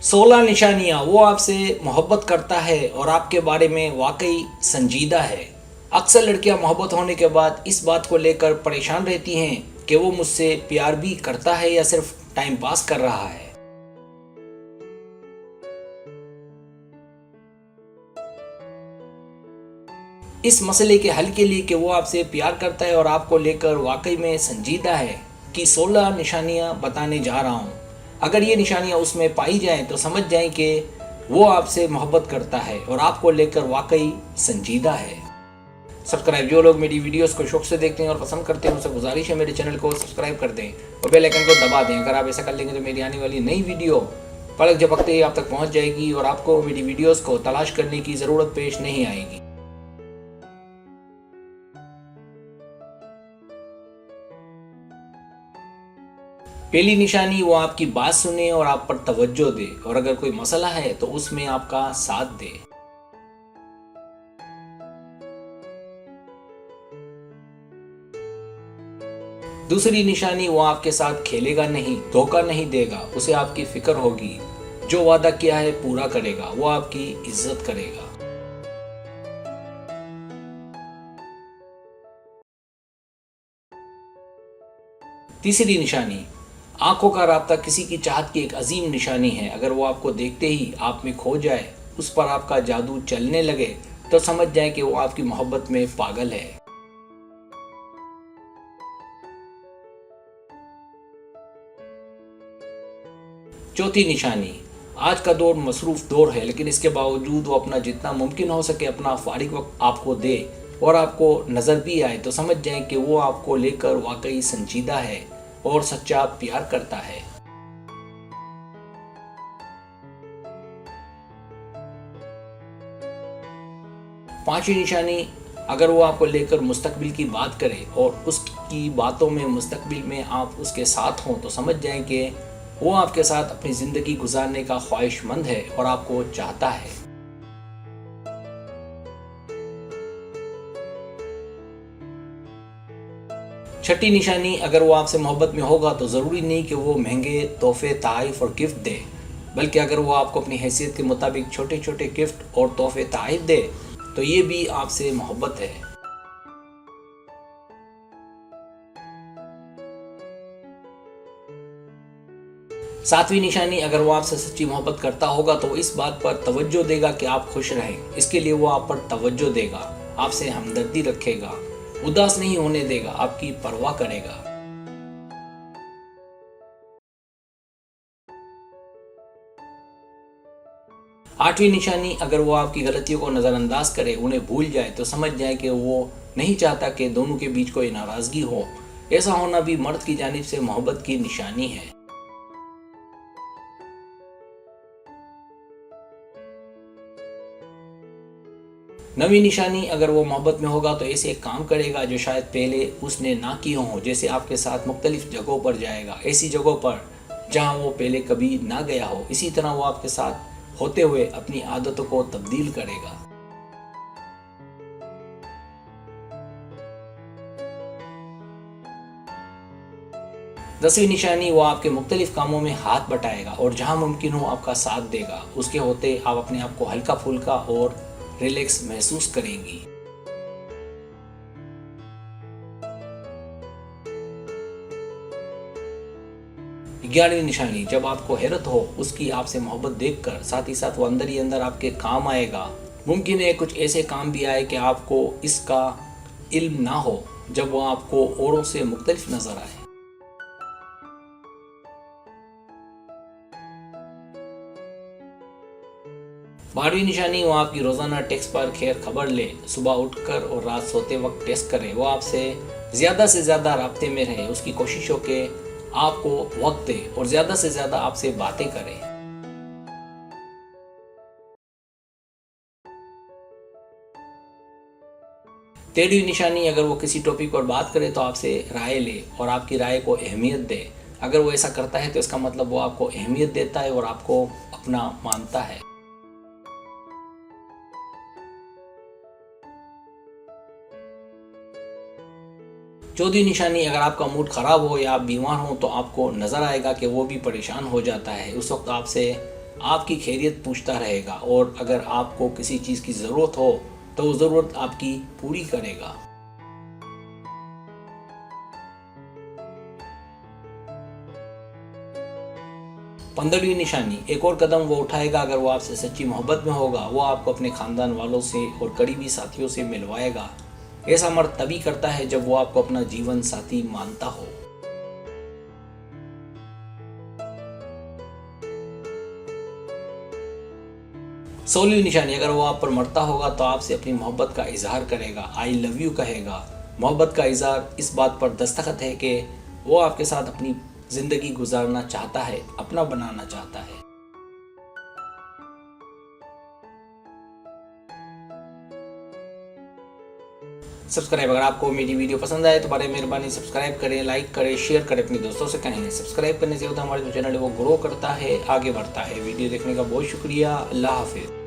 16 निशानियां वो आपसे मोहब्बत करता है और आपके बारे में वाकई संजीदा है। अक्सर लड़कियां मोहब्बत होने के बाद इस बात को लेकर परेशान रहती हैं कि वो मुझसे प्यार भी करता है या सिर्फ टाइम पास कर रहा है। इस मसले के हल के लिए कि वो आपसे प्यार करता है और आपको लेकर वाकई में संजीदा है कि 16 निशानियां बताने जा रहा हूँ। अगर ये निशानियां उसमें पाई जाएं तो समझ जाएं कि वो आपसे मोहब्बत करता है और आपको लेकर वाकई संजीदा है। सब्सक्राइब, जो लोग मेरी वीडियोस को शौक से देखते हैं और पसंद करते हैं उनसे गुजारिश है मेरे चैनल को सब्सक्राइब कर दें और बेल आइकन को दबा दें। अगर आप ऐसा कर लेंगे तो मेरी आने वाली नई वीडियो पलक झपकते ही आप तक पहुंच जाएगी और आपको मेरी वीडियोस को तलाश करने की ज़रूरत पेश नहीं आएगी। पहली निशानी, वो आपकी बात सुने और आप पर तवज्जो दे और अगर कोई मसला है तो उसमें आपका साथ दे। दूसरी निशानी, वो आपके साथ खेलेगा नहीं, धोखा नहीं देगा, उसे आपकी फिक्र होगी, जो वादा किया है पूरा करेगा, वो आपकी इज्जत करेगा। तीसरी निशानी, आंखों का राब्ता किसी की चाहत की एक अजीम निशानी है। अगर वो आपको देखते ही आप में खो जाए, उस पर आपका जादू चलने लगे तो समझ जाए कि वो आपकी मोहब्बत में पागल है। चौथी निशानी, आज का दौर मसरूफ दौर है लेकिन इसके बावजूद वो अपना जितना मुमकिन हो सके अपना फारिग वक्त आपको दे और आपको नज़र भी आए तो समझ जाएं कि वो आपको लेकर वाकई संजीदा है और सच्चा प्यार करता है। पांचवी निशानी, अगर वो आपको लेकर मुस्तकबिल की बात करे और उसकी बातों में मुस्तकबिल में आप उसके साथ हों तो समझ जाएं कि वो आपके साथ अपनी ज़िंदगी गुजारने का ख्वाहिशमंद है और आपको चाहता है। छठी निशानी, अगर वो आपसे मोहब्बत में होगा तो ज़रूरी नहीं कि वो महंगे तोहफे, तोहफ़े और गिफ्ट दे, बल्कि अगर वो आपको अपनी हैसियत के मुताबिक छोटे छोटे गिफ्ट और तोहफे, तोहफ़े दे तो ये भी आपसे मोहब्बत है। सातवीं निशानी, अगर वो आपसे सच्ची मोहब्बत करता होगा तो वो इस बात पर तवज्जो देगा कि आप खुश रहें। इसके लिए वो आप पर तवज्जो देगा, आपसे हमदर्दी रखेगा, उदास नहीं होने देगा, आपकी परवाह करेगा। आठवीं निशानी, अगर वो आपकी गलतियों को नज़रअंदाज करे, उन्हें भूल जाए तो समझ जाए कि वो नहीं चाहता कि दोनों के बीच कोई नाराज़गी हो। ऐसा होना भी मर्द की जानिब से मोहब्बत की निशानी है। नवीं निशानी, अगर वो मोहब्बत में होगा तो ऐसे एक काम करेगा जो शायद पहले उसने ना किए हों। जैसे आपके साथ मुख्तलिफ जगहों पर जाएगा, ऐसी जगहों पर जहां वो पहले कभी ना गया हो। इसी तरह वो आपके साथ होते हुए अपनी आदतों को तब्दील करेगा। 10वीं निशानी, वो आपके मुख्तलिफ कामों में हाथ बटाएगा और जहां मुमकिन हो आपका साथ देगा। उसके होते आप अपने आप को हल्का फुल्का और रिलैक्स महसूस करेंगी। 11वीं निशानी, जब आपको हैरत हो उसकी आपसे मोहब्बत देखकर, साथ ही साथ वो अंदर ही अंदर आपके काम आएगा। मुमकिन है कुछ ऐसे काम भी आए कि आपको इसका इल्म ना हो, जब वो आपको औरों से मुख्तलिफ नजर आए। 12वीं निशानी, वो आपकी रोज़ाना टेक्स्ट पर खैर खबर ले, सुबह उठकर और रात सोते वक्त टेक्स्ट करे, वो आपसे ज़्यादा से ज़्यादा राब्ते में रहे, उसकी कोशिश हो कि आपको वक्त दे और ज़्यादा से ज़्यादा आपसे बातें करे। 13वीं निशानी, अगर वो किसी टॉपिक पर बात करे तो आपसे राय ले और आपकी राय को अहमियत दे। अगर वो ऐसा करता है तो इसका मतलब वो आपको अहमियत देता है और आपको अपना मानता है। 14वीं निशानी, अगर आपका मूड ख़राब हो या आप बीमार हो तो आपको नज़र आएगा कि वो भी परेशान हो जाता है। उस वक्त आपसे आपकी खैरियत पूछता रहेगा और अगर आपको किसी चीज़ की ज़रूरत हो तो वो ज़रूरत आपकी पूरी करेगा। 15वीं निशानी, एक और कदम वो उठाएगा अगर वो आपसे सच्ची मोहब्बत में होगा। वो आपको अपने ख़ानदान वालों से और करीबी साथियों से मिलवाएगा। ऐसा मर्द तभी करता है जब वो आपको अपना जीवन साथी मानता हो। 16वीं निशानी, अगर वो आप पर मरता होगा तो आपसे अपनी मोहब्बत का इजहार करेगा, आई लव यू कहेगा। मोहब्बत का इजहार इस बात पर दस्तखत है कि वो आपके साथ अपनी ज़िंदगी गुजारना चाहता है, अपना बनाना चाहता है। सब्सक्राइब, अगर आपको मेरी वीडियो पसंद आए तो बड़े मेहरबानी सब्सक्राइब करें, लाइक करें, शेयर करें, अपने दोस्तों से कहें। सब्सक्राइब करने से होता है हमारा जो चैनल है वो ग्रो करता है, आगे बढ़ता है। वीडियो देखने का बहुत शुक्रिया। अल्लाह हाफिज़।